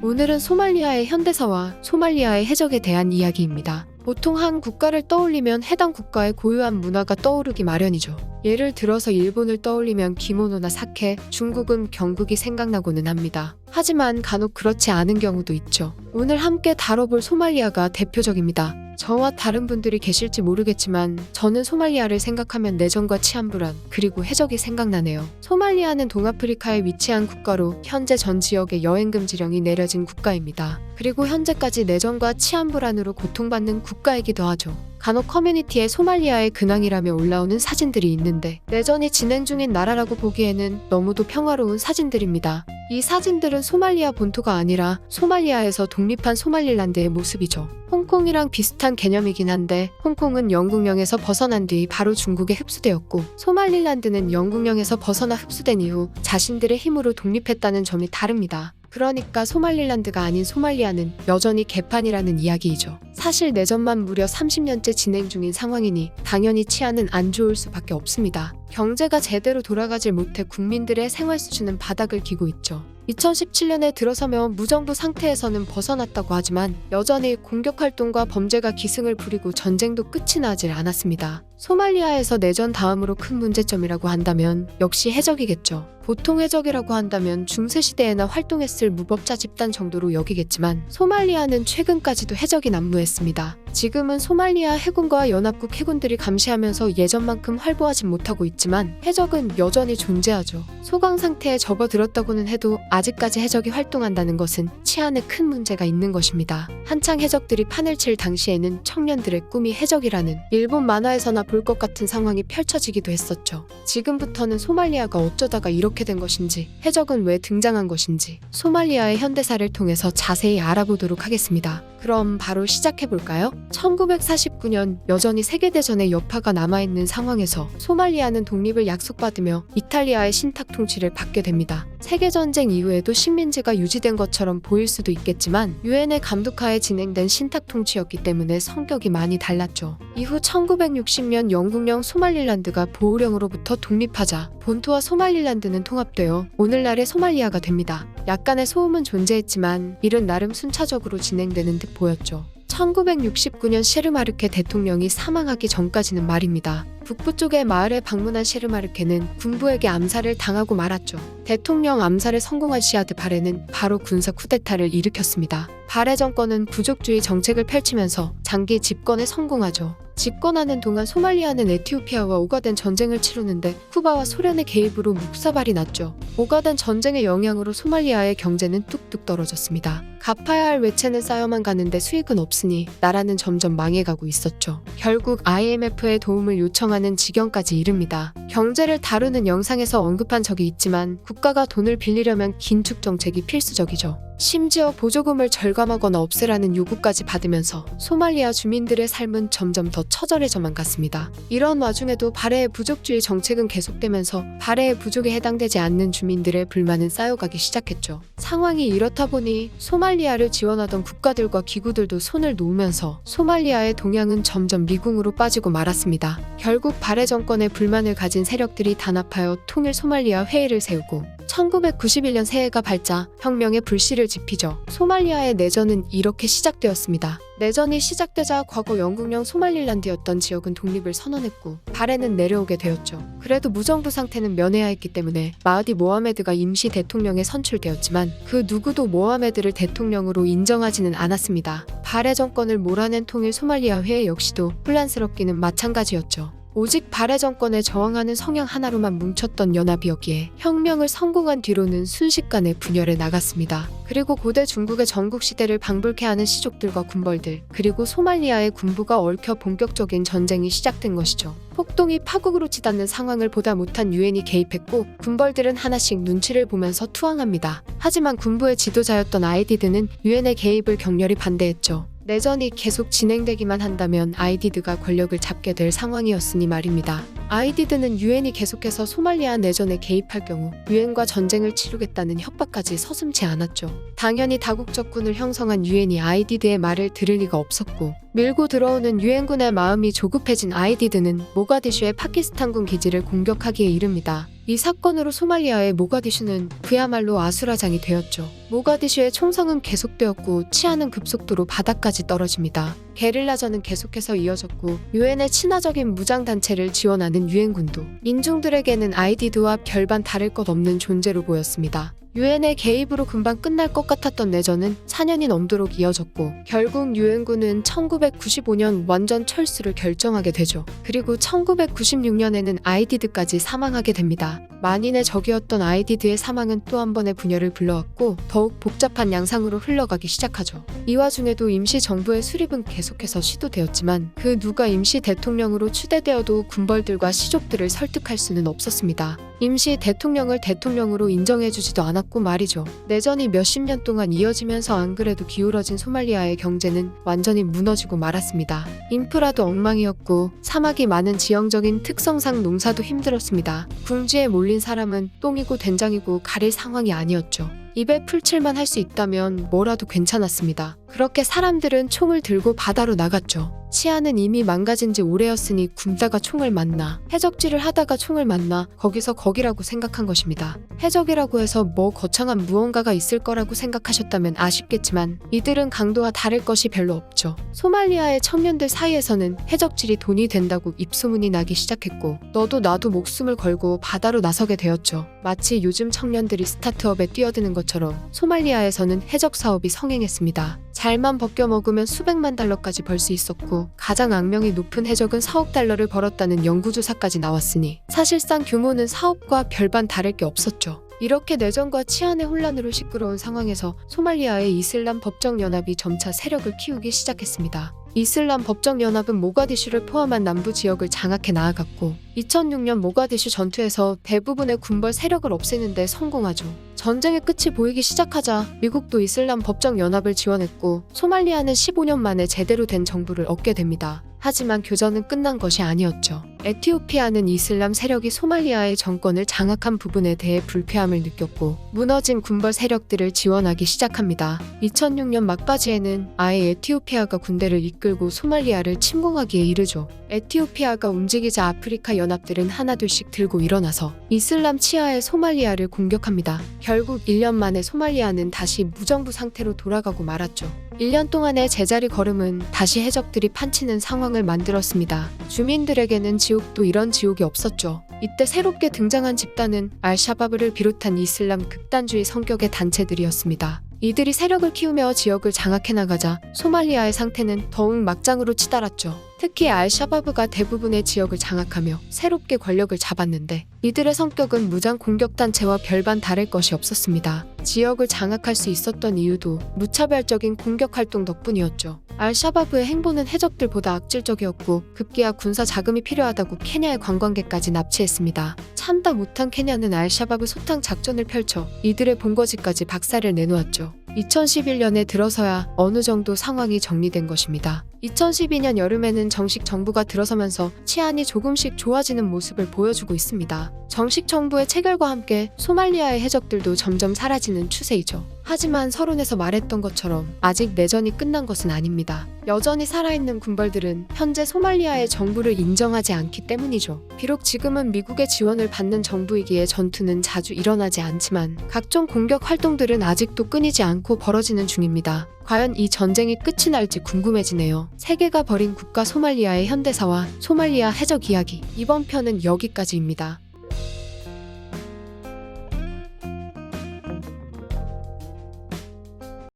오늘은 소말리아의 현대사와 소말리아의 해적에 대한 이야기입니다. 보통 한 국가를 떠올리면 해당 국가의 고유한 문화가 떠오르기 마련이죠. 예를 들어서 일본을 떠올리면 기모노나 사케, 중국은 경국이 생각나고는 합니다. 하지만 간혹 그렇지 않은 경우도 있죠. 오늘 함께 다뤄볼 소말리아가 대표적입니다. 저와 다른 분들이 계실지 모르겠지만 저는 소말리아를 생각하면 내전과 치안불안 그리고 해적이 생각나네요. 소말리아는 동아프리카에 위치한 국가로 현재 전 지역에 여행금지령이 내려진 국가입니다. 그리고 현재까지 내전과 치안불안으로 고통받는 국가이기도 하죠. 간혹 커뮤니티에 소말리아의 근황이라며 올라오는 사진들이 있는데 내전이 진행 중인 나라라고 보기에는 너무도 평화로운 사진들입니다. 이 사진들은 소말리아 본토가 아니라 소말리아에서 독립한 소말릴란드의 모습이죠. 홍콩이랑 비슷한 개념이긴 한데 홍콩은 영국령에서 벗어난 뒤 바로 중국에 흡수되었고 소말릴란드는 영국령에서 벗어나 흡수된 이후 자신들의 힘으로 독립했다는 점이 다릅니다. 그러니까 소말릴란드가 아닌 소말리아는 여전히 개판이라는 이야기이죠. 사실 내전만 무려 30년째 진행 중인 상황이니 당연히 치안은 안 좋을 수밖에 없습니다. 경제가 제대로 돌아가질 못해 국민들의 생활 수준은 바닥을 기고 있죠. 2017년에 들어서며 무정부 상태에서는 벗어났다고 하지만 여전히 공격활동과 범죄가 기승을 부리고 전쟁도 끝이 나질 않았습니다. 소말리아에서 내전 다음으로 큰 문제점이라고 한다면 역시 해적이겠죠. 보통 해적이라고 한다면 중세시대에나 활동했을 무법자 집단 정도로 여기겠지만 소말리아는 최근까지도 해적이 난무했습니다. 지금은 소말리아 해군과 연합국 해군들이 감시하면서 예전만큼 활보하진 못하고 있지만 해적은 여전히 존재하죠. 소강 상태에 접어들었다고는 해도 아직까지 해적이 활동한다는 것은 치안에 큰 문제가 있는 것입니다. 한창 해적들이 판을 칠 당시에는 청년들의 꿈이 해적이라는 일본 만화에서나 볼 것 같은 상황이 펼쳐지기도 했었죠. 지금부터는 소말리아가 어쩌다가 이렇게 된 것인지, 해적은 왜 등장한 것인지 소말리아의 현대사를 통해서 자세히 알아보도록 하겠습니다. 그럼 바로 시작해볼까요? 1949년 여전히 세계대전의 여파가 남아있는 상황에서 소말리아는 독립을 약속받으며 이탈리아의 신탁 통치를 받게 됩니다. 세계전쟁 이후에도 식민지가 유지된 것처럼 보일 수도 있겠지만 유엔의 감독하에 진행된 신탁 통치였기 때문에 성격이 많이 달랐죠. 이후 1960년 영국령 소말릴란드가 보호령으로부터 독립하자 본토와 소말릴란드는 통합되어 오늘날의 소말리아가 됩니다. 약간의 소음은 존재했지만 일은 나름 순차적으로 진행되는 듯 보였죠. 1969년 셰르마르케 대통령이 사망하기 전까지는 말입니다. 북부 쪽의 마을에 방문한 셰르마르케는 군부에게 암살을 당하고 말았죠. 대통령 암살에 성공한 시아드 바레는 바로 군사 쿠데타를 일으켰습니다. 바레 정권은 부족주의 정책을 펼치면서 장기 집권에 성공하죠. 집권하는 동안 소말리아는 에티오피아와 오가덴 전쟁을 치르는데 쿠바와 소련의 개입으로 묵사발이 났죠. 오가덴 전쟁의 영향으로 소말리아의 경제는 뚝뚝 떨어졌습니다. 갚아야 할 외채는 쌓여만 가는데 수익은 없으니 나라는 점점 망해가고 있었죠. 결국 IMF의 도움을 요청하는 지경까지 이릅니다. 경제를 다루는 영상에서 언급한 적이 있지만 국가가 돈을 빌리려면 긴축 정책이 필수적이죠. 심지어 보조금을 절감하거나 없애라는 요구까지 받으면서 소말리아 주민들의 삶은 점점 더 처절해져만 갔습니다. 이런 와중에도 바레의 부족주의 정책은 계속되면서 바레의 부족에 해당되지 않는 주민들의 불만은 쌓여가기 시작했죠. 상황이 이렇다 보니 소말리아를 지원하던 국가들과 기구들도 손을 놓으면서 소말리아의 동향은 점점 미궁으로 빠지고 말았습니다. 결국 바레 정권의 불만을 가진 세력들이 단합하여 통일 소말리아 회의를 세우고 1991년 새해가 밝자 혁명의 불씨를 지피죠. 소말리아의 내전은 이렇게 시작되었습니다. 내전이 시작되자 과거 영국령 소말릴란드였던 지역은 독립을 선언했고 바레는 내려오게 되었죠. 그래도 무정부 상태는 면해야 했기 때문에 마하디 모하메드가 임시 대통령에 선출되었지만 그 누구도 모하메드를 대통령으로 인정하지는 않았습니다. 바레 정권을 몰아낸 통일 소말리아 회의 역시도 혼란스럽기는 마찬가지였죠. 오직 바레 정권에 저항하는 성향 하나로만 뭉쳤던 연합이었기에 혁명을 성공한 뒤로는 순식간에 분열해 나갔습니다. 그리고 고대 중국의 전국시대를 방불케 하는 시족들과 군벌들, 그리고 소말리아의 군부가 얽혀 본격적인 전쟁이 시작된 것이죠. 폭동이 파국으로 치닫는 상황을 보다 못한 유엔이 개입했고 군벌들은 하나씩 눈치를 보면서 투항합니다. 하지만 군부의 지도자였던 아이디드는 유엔의 개입을 격렬히 반대했죠. 내전이 계속 진행되기만 한다면 아이디드가 권력을 잡게 될 상황이었으니 말입니다. 아이디드는 유엔이 계속해서 소말리아 내전에 개입할 경우 유엔과 전쟁을 치르겠다는 협박까지 서슴지 않았죠. 당연히 다국적군을 형성한 유엔이 아이디드의 말을 들을 리가 없었고 밀고 들어오는 유엔군의 마음이 조급해진 아이디드는 모가디슈의 파키스탄군 기지를 공격하기에 이릅니다. 이 사건으로 소말리아의 모가디슈는 그야말로 아수라장이 되었죠. 모가디슈의 총성은 계속되었고 치안은 급속도로 바닥까지 떨어집니다. 게릴라전은 계속해서 이어졌고 유엔의 친화적인 무장단체를 지원하는 유엔군도 민중들에게는 아이디드와 별반 다를 것 없는 존재로 보였습니다. 유엔의 개입으로 금방 끝날 것 같았던 내전은 4년이 넘도록 이어졌고 결국 유엔군은 1995년 완전 철수를 결정하게 되죠. 그리고 1996년에는 아이디드까지 사망하게 됩니다. 만인의 적이었던 아이디드의 사망은 또 한 번의 분열을 불러왔고 더욱 복잡한 양상으로 흘러가기 시작하죠. 이 와중에도 임시정부의 수립은 계속해서 시도되었지만 그 누가 임시 대통령으로 추대되어도 군벌들과 시족들을 설득할 수는 없었습니다. 임시 대통령을 대통령으로 인정해주지도 않았고 말이죠. 내전이 몇십 년 동안 이어지면서 안 그래도 기울어진 소말리아의 경제는 완전히 무너지고 말았습니다. 인프라도 엉망이었고 사막이 많은 지형적인 특성상 농사도 힘들었습니다. 궁지에 몰린 사람은 똥이고 된장이고 가릴 상황이 아니었죠. 입에 풀칠만 할 수 있다면 뭐라도 괜찮았습니다. 그렇게 사람들은 총을 들고 바다로 나갔죠. 치안은 이미 망가진 지 오래였으니 굶다가 총을 맞나 해적질을 하다가 총을 맞나 거기서 거기라고 생각한 것입니다. 해적이라고 해서 뭐 거창한 무언가가 있을 거라고 생각하셨다면 아쉽겠지만 이들은 강도와 다를 것이 별로 없죠. 소말리아의 청년들 사이에서는 해적질이 돈이 된다고 입소문이 나기 시작했고 너도 나도 목숨을 걸고 바다로 나서게 되었죠. 마치 요즘 청년들이 스타트업에 뛰어드는 것처럼 소말리아에서는 해적 사업이 성행했습니다. 잘만 벗겨먹으면 수백만 달러까지 벌 수 있었고 가장 악명이 높은 해적은 4억 달러를 벌었다는 연구조사까지 나왔으니 사실상 규모는 사업과 별반 다를 게 없었죠. 이렇게 내전과 치안의 혼란으로 시끄러운 상황에서 소말리아의 이슬람 법정연합이 점차 세력을 키우기 시작했습니다. 이슬람 법정연합은 모가디슈를 포함한 남부 지역을 장악해 나아갔고 2006년 모가디슈 전투에서 대부분의 군벌 세력을 없애는 데 성공하죠. 전쟁의 끝이 보이기 시작하자 미국도 이슬람 법정연합을 지원했고 소말리아는 15년 만에 제대로 된 정부를 얻게 됩니다. 하지만 교전은 끝난 것이 아니었죠. 에티오피아는 이슬람 세력이 소말리아의 정권을 장악한 부분에 대해 불쾌함을 느꼈고 무너진 군벌 세력들을 지원하기 시작합니다. 2006년 막바지에는 아예 에티오피아가 군대를 이끌고 소말리아를 침공하기에 이르죠. 에티오피아가 움직이자 아프리카 연합들은 하나둘씩 들고 일어나서 이슬람 치하의 소말리아를 공격합니다. 결국 1년 만에 소말리아는 다시 무정부 상태로 돌아가고 말았죠. 1년 동안의 제자리 걸음은 다시 해적들이 판치는 상황을 만들었습니다. 주민들에게는 지옥도 이런 지옥이 없었죠. 이때 새롭게 등장한 집단은 알샤바브를 비롯한 이슬람 극단주의 성격의 단체들이었습니다. 이들이 세력을 키우며 지역을 장악해 나가자 소말리아의 상태는 더욱 막장으로 치달았죠. 특히 알샤바브가 대부분의 지역을 장악하며 새롭게 권력을 잡았는데 이들의 성격은 무장 공격단체와 별반 다를 것이 없었습니다. 지역을 장악할 수 있었던 이유도 무차별적인 공격 활동 덕분이었죠. 알샤바브의 행보는 해적들보다 악질적이었고 급기야 군사 자금이 필요하다고 케냐의 관광객까지 납치했습니다. 참다 못한 케냐는 알샤바브 소탕 작전을 펼쳐 이들의 본거지까지 박살을 내놓았죠. 2011년에 들어서야 어느 정도 상황이 정리된 것입니다. 2012년 여름에는 정식 정부가 들어서면서 치안이 조금씩 좋아지는 모습을 보여주고 있습니다. 정식 정부의 체결과 함께 소말리아의 해적들도 점점 사라지는 추세이죠. 하지만 서론에서 말했던 것처럼 아직 내전이 끝난 것은 아닙니다. 여전히 살아있는 군벌들은 현재 소말리아의 정부를 인정하지 않기 때문이죠. 비록 지금은 미국의 지원을 받는 정부이기에 전투는 자주 일어나지 않지만 각종 공격 활동들은 아직도 끊이지 않고 벌어지는 중입니다. 과연 이 전쟁이 끝이 날지 궁금해지네요. 세계가 버린 국가 소말리아의 현대사와 소말리아 해적 이야기, 이번 편은 여기까지입니다.